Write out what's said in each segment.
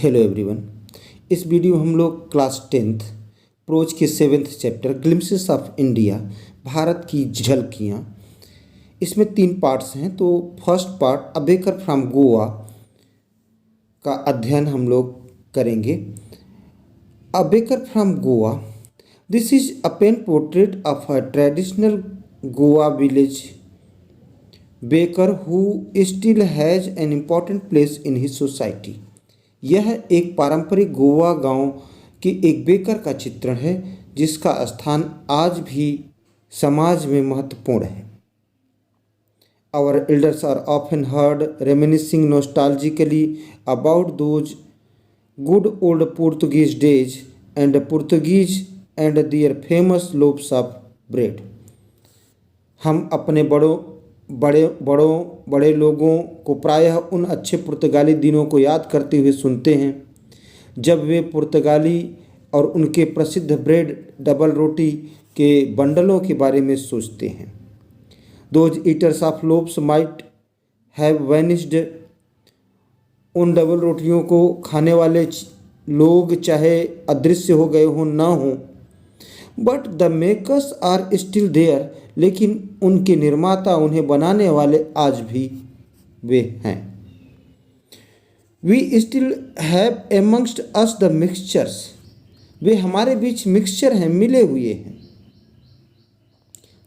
Hello everyone. इस video में हम लोग क्लास 10th प्रोज के 7th chapter glimpses of India, Bharat की झलकियाँ, इसमें 3 पार्ट्स हैं। तो first part a baker from Goa का अध्ययन हम लोग करेंगे। A baker from Goa, this is a pen portrait of a traditional Goa village baker who still has an important place in his society. यह एक पारंपरिक गोवा गांव के एक बेकर का चित्रण है जिसका स्थान आज भी समाज में महत्वपूर्ण है। Our elders are often heard reminiscing nostalgically about those good old Portuguese days and Portuguese and their famous loaves of bread। हम अपने बड़े लोगों को प्रायः उन अच्छे पुर्तगाली दिनों को याद करते हुए सुनते हैं जब वे पुर्तगाली और उनके प्रसिद्ध ब्रेड डबल रोटी के बंडलों के बारे में सोचते हैं। Those eaters of loaves might have vanished। उन डबल रोटियों को खाने वाले लोग चाहे अदृश्य हो गए हों ना हों, but the makers are still there. लेकिन उनके निर्माता, उन्हें बनाने वाले आज भी वे हैं। We still have amongst us the mixtures. वे हमारे बीच मिक्सचर हैं, मिले हुए हैं।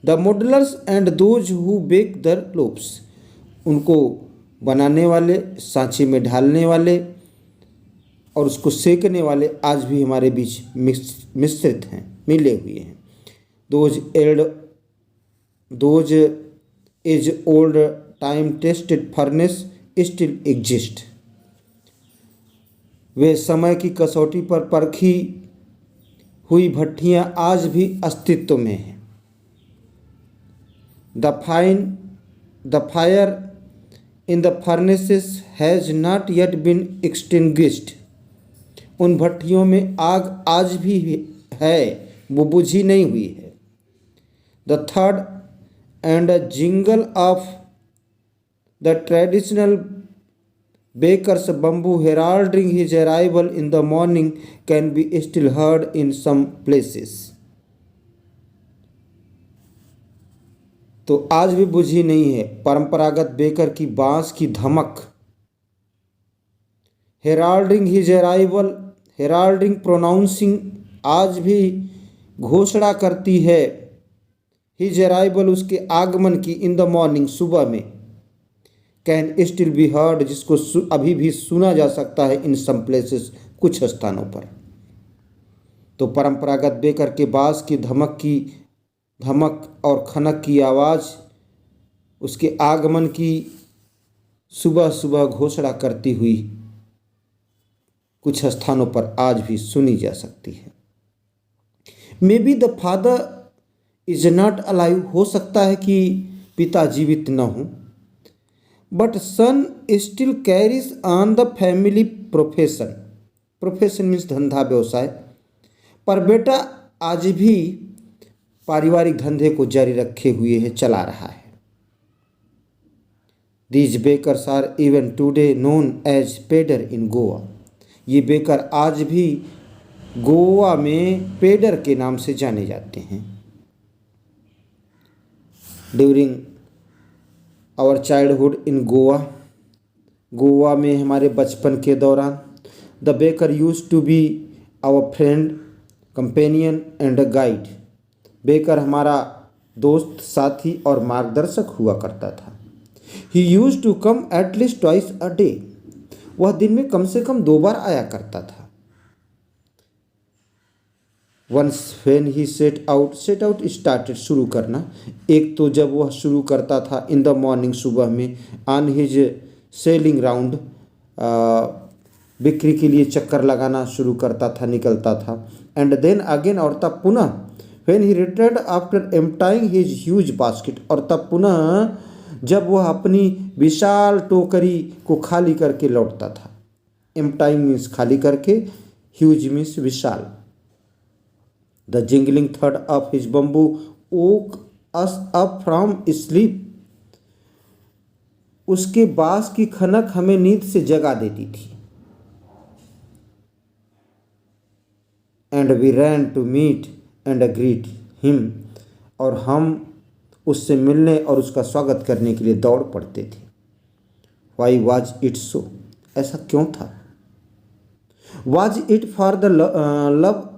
The moulders and those who bake the loaves. उनको बनाने वाले, सांचे में ढालने वाले और उसको सेकने वाले आज भी हमारे बीच मिश्रित हैं, मिले हुए हैं। Those age old time tested furnace still exist. वे समय की कसौटी पर परखी हुई भट्टियाँ आज भी अस्तित्व में हैं। The fire in the furnaces has not yet been extinguished. उन भट्टियों में आग आज भी है, वो बुझी नहीं हुई है। द थर्ड and jingle of the traditional baker's bamboo heralding his arrival in the morning can be still heard in some places। तो आज भी बुझी नहीं है परंपरागत बेकर की बांस की धमक। heralding his arrival, heralding pronouncing आज भी घोषणा करती है his arrival, उसके आगमन की, in the morning, सुबह में। कैन स्टिल बी हर्ड, जिसको अभी भी सुना जा सकता है इन सम प्लेसेस, कुछ स्थानों पर। तो परंपरागत बेकर के बांस की धमक और खनक की आवाज़ उसके आगमन की सुबह सुबह घोषणा करती हुई कुछ स्थानों पर आज भी सुनी जा सकती है। May be the father is not alive. हो सकता है कि पिता जीवित न हों, but son still carries on the family profession. Profession means धंधा, व्यवसाय। पर बेटा आज भी पारिवारिक धंधे को जारी रखे हुए है, चला रहा है। These bakers are even today known as pader in Goa. ये बेकर आज भी गोवा में पेडर के नाम से जाने जाते हैं। During our childhood in Goa में हमारे बचपन के दौरान the baker used to be our friend, companion and a guide. Baker हमारा दोस्त, साथी और मार्गदर्शक हुआ करता था। He used to come at least twice a day. वह दिन में कम से कम 2 बार आया करता था। Once when he set out started, शुरू करना। एक तो जब वह शुरू करता था इन द मॉर्निंग, सुबह में, ऑन हिज सेलिंग राउंड, बिक्री के लिए चक्कर लगाना शुरू करता था, निकलता था। एंड देन अगेन, और तब पुनः, when he returned after emptying his huge basket, और तब पुनः जब वह अपनी विशाल टोकरी को खाली करके लौटता था। एम्प्टाइंग मीन्स खाली करके, huge means Vishal. The jingling thud of his bamboo woke us up from sleep। उसके बांस की खनक हमें नींद से जगा देती थी। And we ran to meet and greet him, और हम उससे मिलने और उसका स्वागत करने के लिए दौड़ पड़ते थे। Why was it so? ऐसा क्यों था? Was it for the love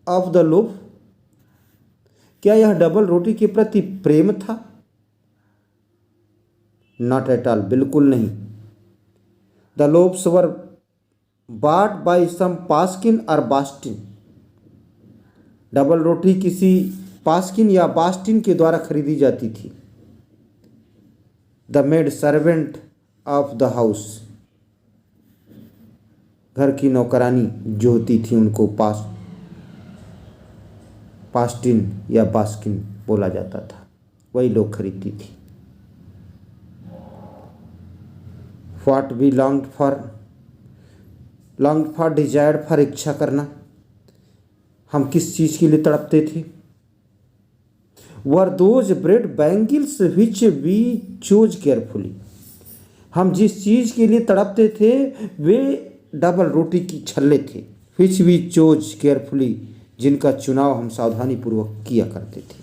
of the loaf? क्या यह डबल रोटी के प्रति प्रेम था? नॉट एट ऑल, बिल्कुल नहीं। The loaves were bought by some Paskin और बास्टिन। डबल रोटी किसी पास्किन या बास्टिन के द्वारा खरीदी जाती थी। The maid servant of the house, घर की नौकरानी जो होती थी उनको पास्टिन या बास्किन बोला जाता था, वही लोग खरीदती थी। What we longed for desired for, इच्छा करना। हम किस चीज़ के लिए तड़पते थे? Were those bread bangles which we chose carefully. हम जिस चीज़ के लिए तड़पते थे वे डबल रोटी की छल्ले थे। विच वी चोज केयरफुली, जिनका चुनाव हम सावधानी पूर्वक किया करते थे।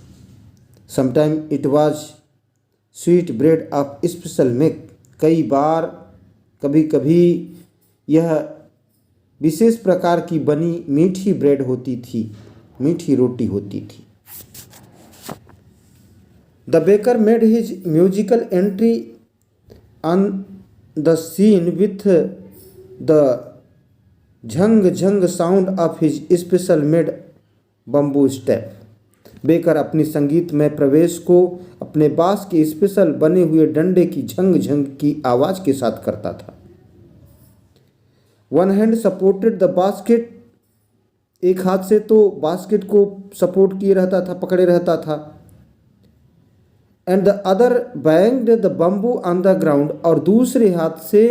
Sometime it was sweet bread of special milk, कई बार कभी कभी यह विशेष प्रकार की बनी मीठी ब्रेड होती थी, मीठी रोटी होती थी। The baker made his musical entry on the seen with the Jhang Jhang sound of his special made bamboo step. Baker अपनी संगीतमय प्रवेश को अपने बांस के स्पेशल बने हुए डंडे की झंग झंग की आवाज़ के साथ करता था। One hand supported the basket, एक हाथ से तो बास्केट को सपोर्ट किए रहता था, पकड़े रहता था। And the other banged the bamboo on the ground, और दूसरे हाथ से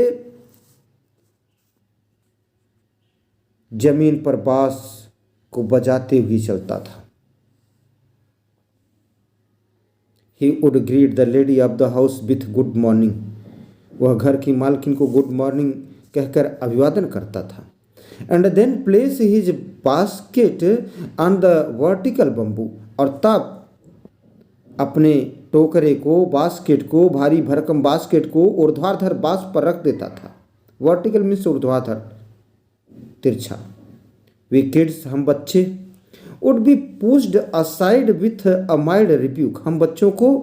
जमीन पर बांस को बजाते हुए चलता था। He would greet the lady of the house with good morning, वह घर की मालकिन को गुड मॉर्निंग कहकर अभिवादन करता था। And then place his basket on the vertical bamboo, और तब अपने टोकरे को, बास्केट को, भारी भरकम बास्केट को ऊर्ध्वाधर बांस पर रख देता था। वर्टिकल मीन्स ऊर्ध्वाधर, तिरछा। वी किड्स, हम बच्चे, would be pushed aside with a mild rebuke, हम बच्चों को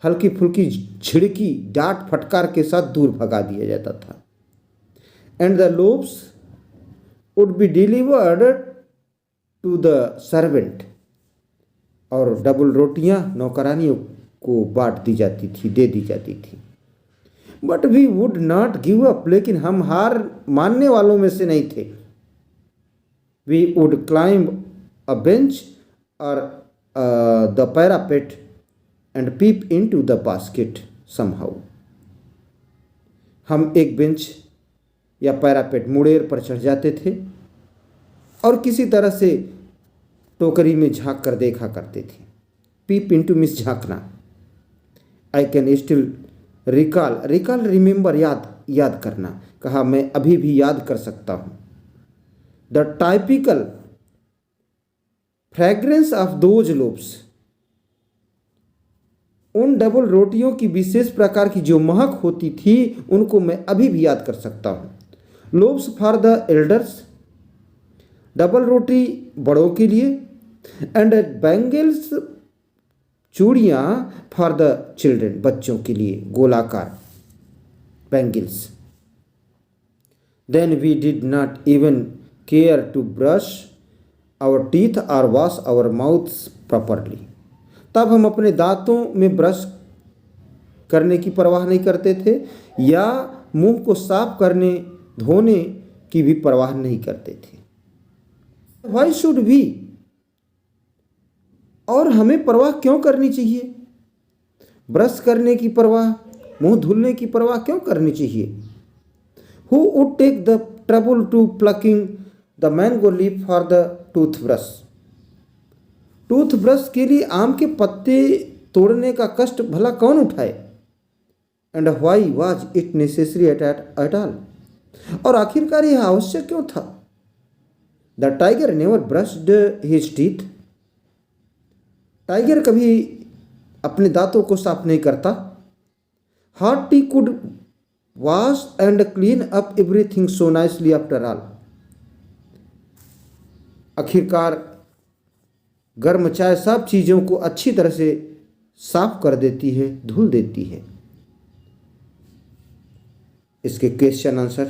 हल्की फुल्की झिड़की, डांट फटकार के साथ दूर भगा दिया जाता था। And the loaves would be delivered to the servant, और डबल रोटियां नौकरानियों को बांट दी जाती थी, दे दी जाती थी। But we would not give up, लेकिन हम हार मानने वालों में से नहीं थे। We would climb a bench और the parapet and peep into the basket somehow, हम एक बेंच या पैरापेट, मुड़ेर पर चढ़ जाते थे और किसी तरह से टोकरी में झांक कर देखा करते थे। पीप इंटू मिस झांकना। I can still recall, recall remember, याद करना, कहा मैं अभी भी याद कर सकता हूँ। The typical fragrance of those loaves, उन डबल रोटियों की विशेष प्रकार की जो महक होती थी उनको मैं अभी भी याद कर सकता हूँ। Loaves for the elders, double रोटी बड़ों के लिए। एंड बैंगल्स, चूड़ियाँ फॉर द चिल्ड्रन, बच्चों के लिए, गोलाकार bangles. Then we did not even care to brush our teeth और वॉश आवर माउथ्स प्रॉपरली, तब हम अपने दांतों में ब्रश करने की परवाह नहीं करते थे या मुंह को साफ करने धोने की भी परवाह नहीं करते थे। Why should we? और हमें परवाह क्यों करनी चाहिए? ब्रश करने की परवाह, मुंह धुलने की परवाह क्यों करनी चाहिए? Who would take the trouble to plucking the mango leaf for the toothbrush? Toothbrush के लिए आम के पत्ते तोड़ने का कष्ट भला कौन उठाए? And why was it necessary at all? और आखिरकार यह आवश्यक क्यों था? The tiger never brushed his teeth. Tiger कभी अपने दांतों को साफ नहीं करता। Hearty could wash and clean up everything so nicely after all. आखिरकार गर्म चाय सब चीज़ों को अच्छी तरह से साफ कर देती है, धुल देती है। इसके क्वेश्चन आंसर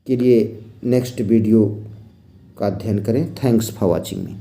के लिए नेक्स्ट वीडियो का अध्ययन करें। Thanks for watching me.